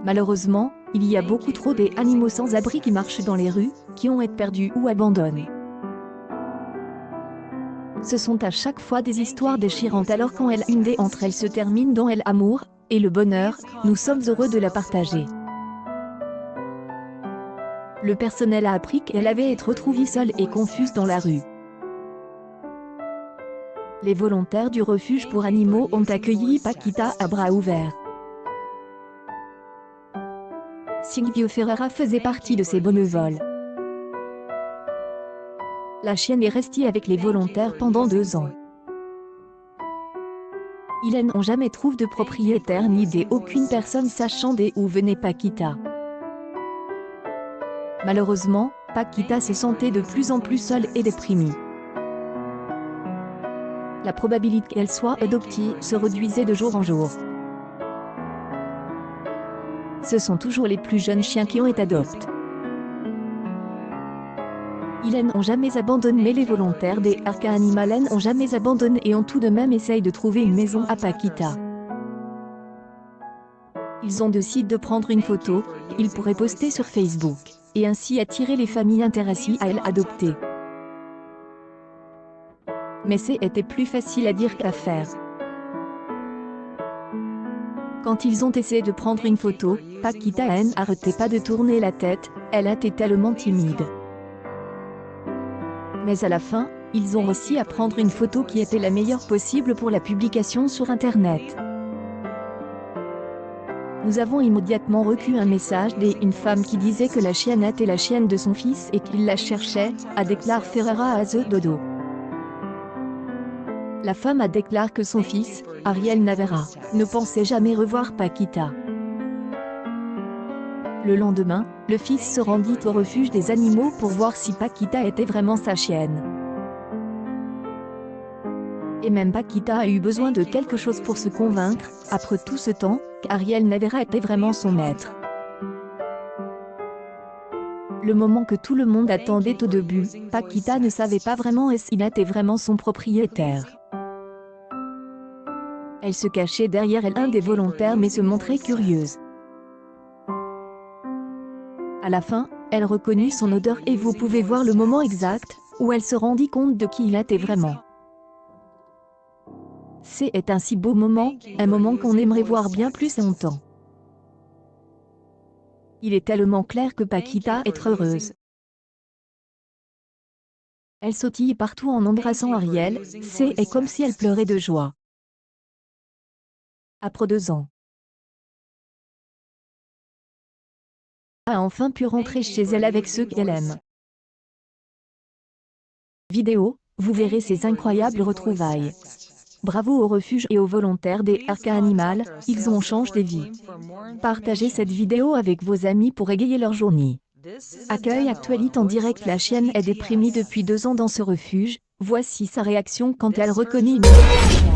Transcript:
Malheureusement, il y a beaucoup trop d'animaux sans abri qui marchent dans les rues, qui ont été perdus ou abandonnés. Ce sont à chaque fois des histoires déchirantes alors quand une d'entre elles se termine dans l'amour et le bonheur, nous sommes heureux de la partager. Le personnel a appris qu'elle avait été retrouvée seule et confuse dans la rue. Les volontaires du refuge pour animaux ont accueilli Paquita à bras ouverts. Silvio Ferreira faisait partie de ces bénévoles. La chienne est restée avec les volontaires pendant 2 ans. Ils n'ont jamais trouvé de propriétaire ni d'aucune personne sachant d'où venait Paquita. Malheureusement, Paquita se sentait de plus en plus seule et déprimée. La probabilité qu'elle soit adoptée se réduisait de jour en jour. Ce sont toujours les plus jeunes chiens qui ont été adoptés. Ils n'ont jamais abandonné, mais les volontaires des Arca Animal n'ont jamais abandonné et ont tout de même essayé de trouver une maison à Paquita. Ils ont décidé de prendre une photo, qu'ils pourraient poster sur Facebook, et ainsi attirer les familles intéressées à l'adopter. Mais c'était plus facile à dire qu'à faire. Quand ils ont essayé de prendre une photo, Paquita n'arrêtait pas de tourner la tête, elle était tellement timide. Mais à la fin, ils ont réussi à prendre une photo qui était la meilleure possible pour la publication sur Internet. Nous avons immédiatement reçu un message d'une femme qui disait que la chienne était la chienne de son fils et qu'il la cherchait, a déclaré Ferreira à The Dodo. La femme a déclaré que son fils, Ariel Navarra, ne pensait jamais revoir Paquita. Le lendemain, le fils se rendit au refuge des animaux pour voir si Paquita était vraiment sa chienne. Et même Paquita a eu besoin de quelque chose pour se convaincre, après tout ce temps, qu'Ariel Navarra était vraiment son maître. Le moment que tout le monde attendait au début, Paquita ne savait pas vraiment s'il était vraiment son propriétaire. Elle se cachait derrière un des volontaires mais se montrait curieuse. À la fin, elle reconnut son odeur et vous pouvez voir le moment exact où elle se rendit compte de qui il était vraiment. C'est un si beau moment, un moment qu'on aimerait voir bien plus longtemps. Il est tellement clair que Paquita est heureuse. Elle sautille partout en embrassant Ariel, c'est comme si elle pleurait de joie. Après 2 ans, a enfin pu rentrer chez elle avec ceux qu'elle aime. Vidéo, vous verrez ces incroyables retrouvailles. Bravo aux refuges et aux volontaires des Arca Animal, ils ont changé des vies. Partagez cette vidéo avec vos amis pour égayer leur journée. Accueil Actualité en direct. La chienne est déprimée depuis 2 ans dans ce refuge, voici sa réaction quand elle reconnaît une